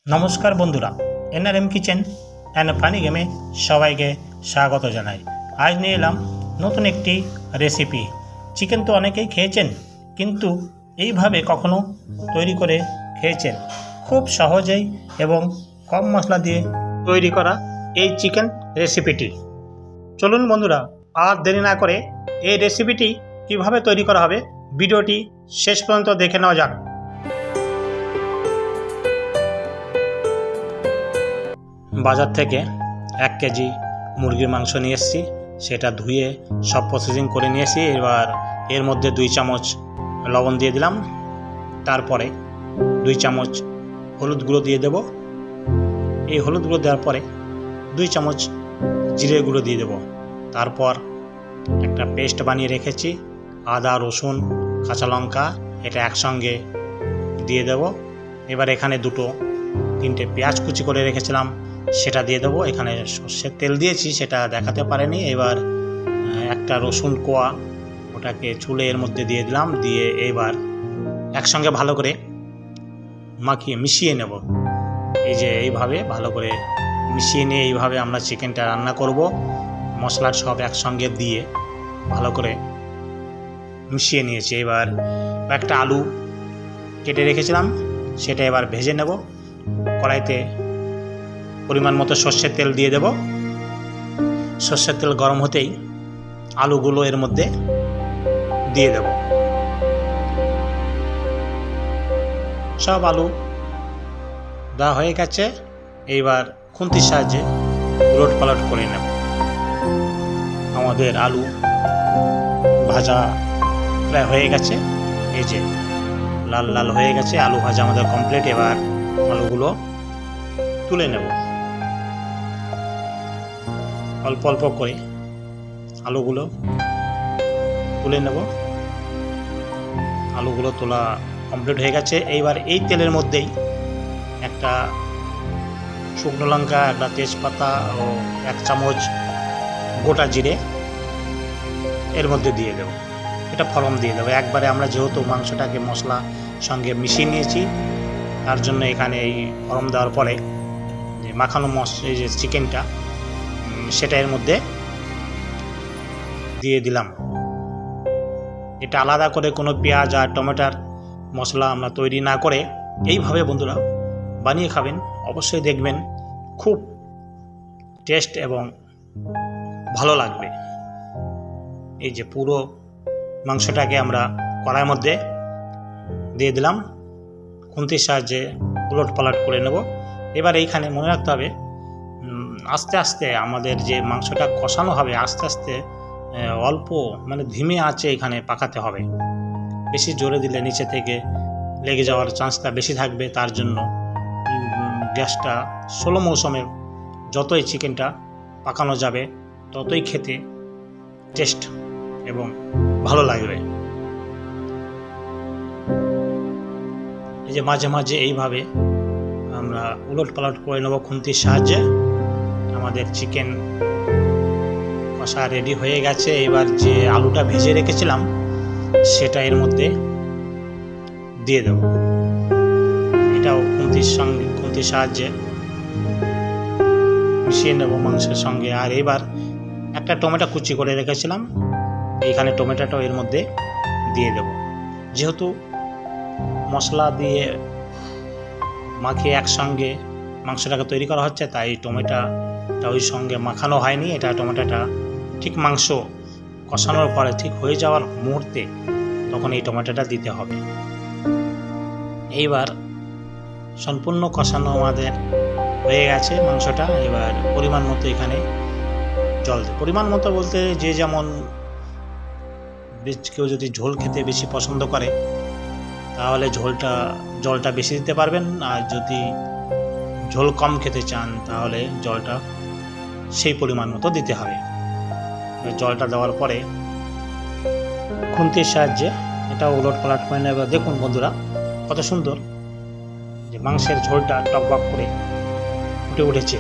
नमस्कार बंधुरा NRM kitchen and Fani गेमे सबाइके स्वागत जानाई। आज निये एलाम नतून एकटी रेसिपि। चिकेन तो अनेकेई खेयेछेन किन्तु एइभावे कखनो तैरी करे खेयेछेन? खूब सहजेई एवं कम मशला दिए तैरी करा এই চিকেন রেসিপিটি। চলুন বন্ধুরা আর দেরি না করে এই রেসিপিটি কিভাবে তৈরি করা হবে ভিডিওটি শেষ পর্যন্ত দেখে নেওয়া যাক। বাজার থেকে 1 কেজি মুরগির মাংস নিয়ে এসেছি, সেটা ধুয়ে সব প্রসেসিং করে নিয়েছি। এবার এর মধ্যে 2 চামচ লবণ দিয়ে দিলাম, তারপরে 2 চামচ হলুদ গুঁড়ো দিয়ে দেব। এই হলুদ গুঁড়ো দেওয়ার পরে 2 চামচ জিরে গুঁড়ো দিয়ে দেব। তারপর একটা পেস্ট বানিয়ে রেখেছি আদা রসুন কাঁচা লঙ্কা, এটা একসঙ্গে দিয়ে দেব। এবার এখানে 2-3টে পেঁয়াজ কুচি করে রেখেছিলাম সেটা দিয়ে দেবো। এখানে সর্ষের তেল দিয়েছি, সেটা দেখাতে পারেনি। এবার একটা রসুন কোয়া ওটাকে ছুলে এর মধ্যে দিয়ে দিলাম, দিয়ে এবার একসঙ্গে ভালো করে মিশিয়ে নেব। এই যে এইভাবে ভালো করে মিশিয়ে নিয়ে এইভাবে আমরা চিকেনটা রান্না করব। মশলা সব একসঙ্গে দিয়ে ভালো করে মিশিয়ে নিয়েছি। এবার একটা আলু কেটে রেখেছিলাম সেটা এবার ভেজে নেব। কড়াইতে পরিমাণ মতো সর্ষের তেল দিয়ে দেব। সর্ষের তেল গরম হতেই আলুগুলো এর মধ্যে দিয়ে দেব। সব আলু দেওয়া হয়ে গেছে। এইবার খুন্তির সাহায্যে উলট পালট করে নেব। আমাদের আলু ভাজা প্রায় হয়ে গেছে, এই যে লাল লাল হয়ে গেছে। আলু ভাজা আমাদের কমপ্লিট। এবার আলুগুলো তুলে নেব। অল্প অল্প করে আলুগুলো তুলে নেব। আলুগুলো তোলা কমপ্লিট হয়ে গেছে। এইবার এই তেলের মধ্যেই একটা শুকনো লঙ্কা, একটা তেজপাতা ও 1 চামচ গোটা জিরে এর মধ্যে দিয়ে দেব। এটা ফোড়ন দিয়ে দেবো একবারে। আমরা যেহেতু মাংসটাকে মশলা সঙ্গে মিশিয়ে নিয়েছি, তার জন্য এখানে এই ফোড়ন দেওয়ার পরে যে মাখানো এই যে চিকেনটা সেটা এর মধ্যে দিয়ে দিলাম। এটা আলাদা করে কোনো পেঁয়াজ আর টমেটোর মশলা আমরা তৈরি না করে এইভাবে বন্ধুরা বানিয়ে খাবেন, অবশ্যই দেখবেন খুব টেস্ট এবং ভালো লাগবে। এই যে পুরো মাংসটাকে আমরা কড়াইয়ের মধ্যে দিয়ে দিলাম, খুন্তির সাহায্যে উলট পালট করে নেব। এবার এইখানে মনে রাখতে হবে আস্তে আস্তে আমাদের যে মাংসটা কষানো হবে আস্তে আস্তে অল্প ধিমে আঁচে এখানে পাকাতে হবে। বেশি জোরে দিলে নিচে থেকে লেগে যাওয়ার চান্সটা বেশি থাকবে। তার জন্য গ্যাসটা স্লো মৌসুমে যতই চিকেনটা পাকানো যাবে ততই খেতে টেস্ট এবং ভালো লাগবে। এই যে মাঝে মাঝে এইভাবে আমরা উলট পালট করে নেব খুন্তির সাহায্যে। আমাদের চিকেন কষা রেডি হয়ে গেছে। এবার যে আলুটা ভেজে রেখেছিলাম সেটা এর মধ্যে দিয়ে দেব। এটাও খুন্তির সাহায্যে মিশিয়ে নেব মাংসের সঙ্গে। আর এবার একটা টমেটো কুচি করে রেখেছিলাম, এইখানে টমেটোটাও এর মধ্যে দিয়ে দেব। যেহেতু মশলা দিয়ে মাখিয়ে একসঙ্গে মাংসটাকে তৈরি করা হচ্ছে, তাই টমেটোটা ওই সঙ্গে মাখানো হয়নি। এটা টমেটোটা ঠিক মাংস কষানোর পরে ঠিক হয়ে যাওয়ার মুহূর্তে তখন এই টমেটোটা দিতে হবে। এইবার সম্পূর্ণ কষানো আমাদের হয়ে গেছে মাংসটা। এবার পরিমাণ মতো এখানে জল দেব। পরিমাণ মতো বলতে যে যেমন, কেউ যদি ঝোল খেতে বেশি পছন্দ করে তাহলে জলটা বেশি দিতে পারবেন, আর যদি ঝোল কম খেতে চান তাহলে জলটা সেই পরিমাণ মতো দিতে হবে। জলটা দেওয়ার পরে খুন্তির সাহায্যে এটা উলট পালট করে নেবে। দেখুন বন্ধুরা কত সুন্দর যে মাংসের ঝোলটা টকবক করে ফুটে উঠেছে।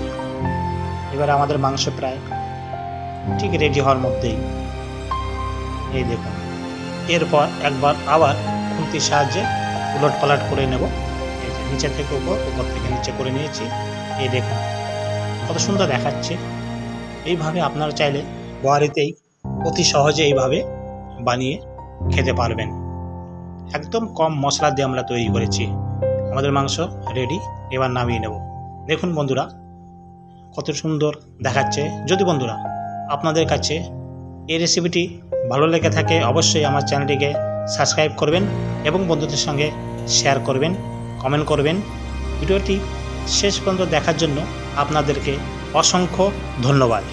এবার আমাদের মাংস প্রায় ঠিক রেডি হওয়ার মধ্যেই, এই দেখুন। এরপর একবার আবার খুন্তির সাহায্যে উলট পালট করে নেব। নিচে থেকে উপর, উপর থেকে নিচে করে নিয়েছি। এই দেখুন কত সুন্দর দেখাচ্ছে। এইভাবে আপনারা চাইলে বাড়িতেই অতি সহজে এইভাবে বানিয়ে খেতে পারবেন। একদম কম মশলা দিয়ে আমরা তৈরি করেছি। আমাদের মাংস রেডি, এবার নামিয়ে নেব। দেখুন বন্ধুরা কত সুন্দর দেখাচ্ছে। যদি বন্ধুরা আপনাদের কাছে এই রেসিপিটি ভালো লেগে থাকে অবশ্যই আমার চ্যানেলটিকে সাবস্ক্রাইব করবেন এবং বন্ধুদের সঙ্গে শেয়ার করবেন, কমেন্ট করবেন। ভিডিওটি শেষ পর্যন্ত দেখার জন্য আপনাদেরকে অসংখ্য ধন্যবাদ।